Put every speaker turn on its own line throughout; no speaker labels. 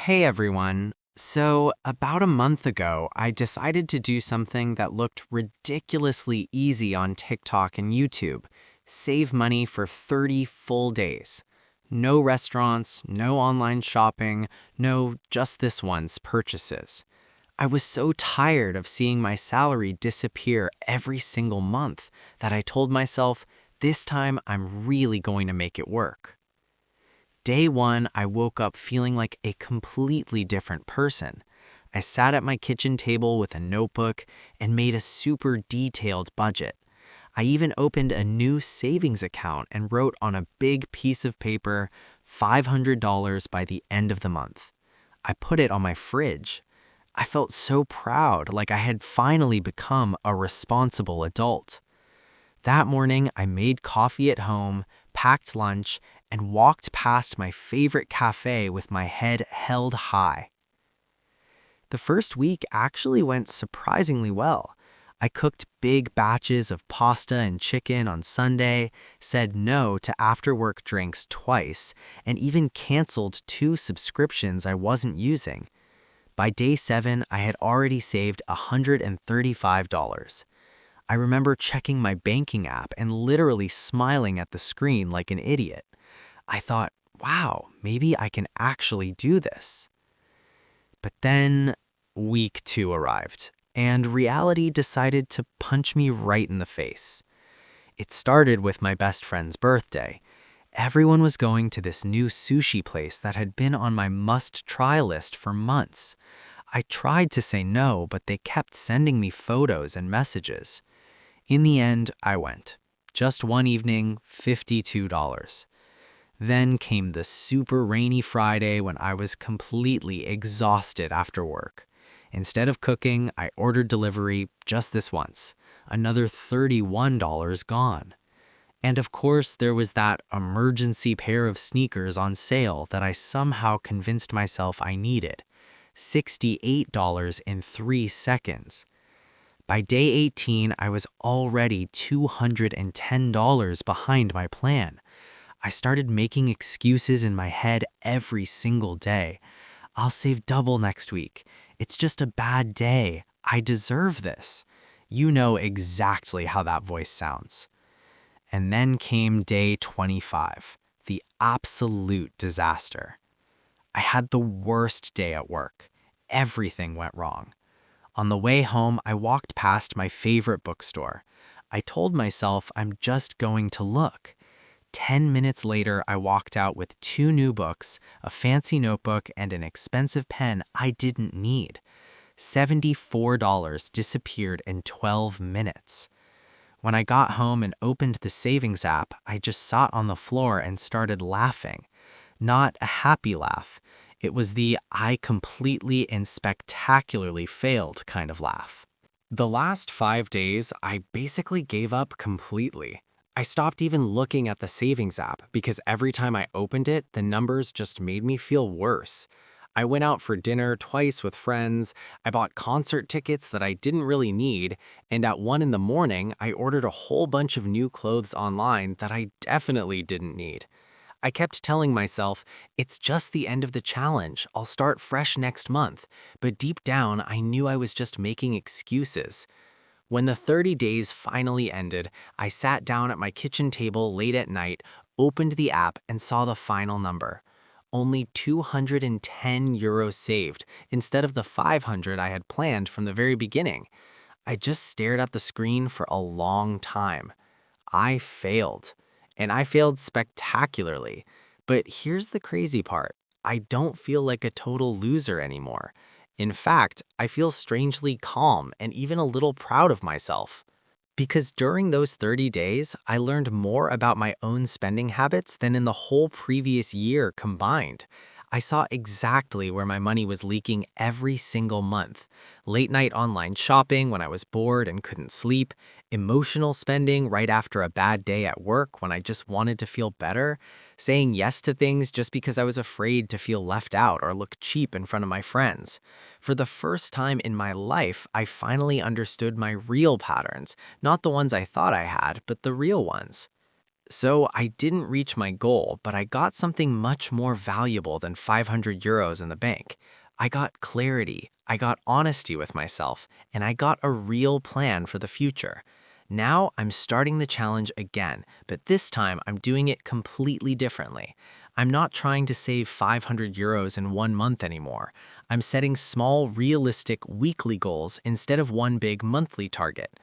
Hey everyone. So, about a month ago, I decided to do something that looked ridiculously easy on TikTok and YouTube: save money for 30 full days. No restaurants, no online shopping, no just this once purchases. I was so tired of seeing my salary disappear every single month that I told myself, this time I'm really going to make it work. Day one, I woke up feeling like a completely different person. I sat at my kitchen table with a notebook and made a super detailed budget. I even opened a new savings account and wrote on a big piece of paper $500 by the end of the month. I put it on my fridge. I felt so proud, like I had finally become a responsible adult. That morning, I made coffee at home, packed lunch, and walked past my favorite cafe with my head held high. The first week actually went surprisingly well. I cooked big batches of pasta and chicken on Sunday, said no to after-work drinks twice, and even canceled 2 subscriptions I wasn't using. By day 7, I had already saved $135. I remember checking my banking app and literally smiling at the screen like an idiot. I thought, wow, maybe I can actually do this. But then week 2 arrived, and reality decided to punch me right in the face. It started with my best friend's birthday. Everyone was going to this new sushi place that had been on my must-try list for months. I tried to say no, but they kept sending me photos and messages. In the end, I went. Just one evening, $52. Then came the super rainy Friday when I was completely exhausted after work. Instead of cooking, I ordered delivery just this once. Another $31 gone. And of course, there was that emergency pair of sneakers on sale that I somehow convinced myself I needed. $68 in 3 seconds. By day 18, I was already $210 behind my plan. I started making excuses in my head every single day. I'll save double next week. It's just a bad day. I deserve this. You know exactly how that voice sounds. And then came day 25, the absolute disaster. I had the worst day at work. Everything went wrong. On the way home, I walked past my favorite bookstore. I told myself I'm just going to look. 10 minutes later, I walked out with 2 new books, a fancy notebook, and an expensive pen I didn't need. $74 disappeared in 12 minutes. When I got home and opened the savings app, I just sat on the floor and started laughing. Not a happy laugh. It was the I completely and spectacularly failed kind of laugh. The last 5 days, I basically gave up completely. I stopped even looking at the savings app because every time I opened it, the numbers just made me feel worse. I went out for dinner twice with friends, I bought concert tickets that I didn't really need, and at 1 in the morning, I ordered a whole bunch of new clothes online that I definitely didn't need. I kept telling myself, it's just the end of the challenge, I'll start fresh next month, but deep down, I knew I was just making excuses. When the 30 days finally ended, I sat down at my kitchen table late at night, opened the app, and saw the final number. Only €210 saved, instead of the 500 I had planned from the very beginning. I just stared at the screen for a long time. I failed. And I failed spectacularly. But here's the crazy part. I don't feel like a total loser anymore. In fact, I feel strangely calm and even a little proud of myself. Because during those 30 days, I learned more about my own spending habits than in the whole previous year combined. I saw exactly where my money was leaking every single month. Late night online shopping when I was bored and couldn't sleep, emotional spending right after a bad day at work when I just wanted to feel better, saying yes to things just because I was afraid to feel left out or look cheap in front of my friends. For the first time in my life, I finally understood my real patterns, not the ones I thought I had, but the real ones. So I didn't reach my goal, but I got something much more valuable than 500 euros in the bank. I got clarity, I got honesty with myself, and I got a real plan for the future. Now I'm starting the challenge again, but this time I'm doing it completely differently. I'm not trying to save 500 euros in 1 month anymore. I'm setting small, realistic weekly goals instead of one big monthly target.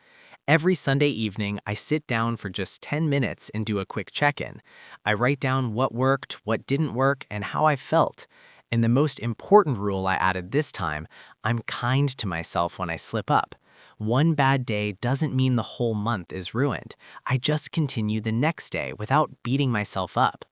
Every Sunday evening, I sit down for just 10 minutes and do a quick check-in. I write down what worked, what didn't work, and how I felt. And the most important rule I added this time, I'm kind to myself when I slip up. One bad day doesn't mean the whole month is ruined. I just continue the next day without beating myself up.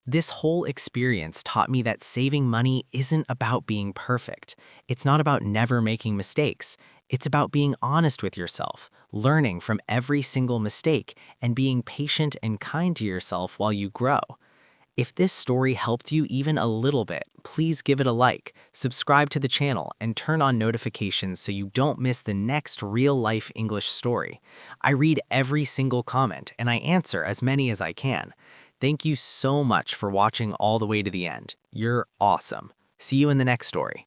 This whole experience taught me that saving money isn't about being perfect. It's not about never making mistakes. It's about being honest with yourself, learning from every single mistake, and being patient and kind to yourself while you grow. If this story helped you even a little bit, please give it a like, subscribe to the channel, and turn on notifications so you don't miss the next real-life English story. I read every single comment, and I answer as many as I can. Thank you so much for watching all the way to the end. You're awesome. See you in the next story.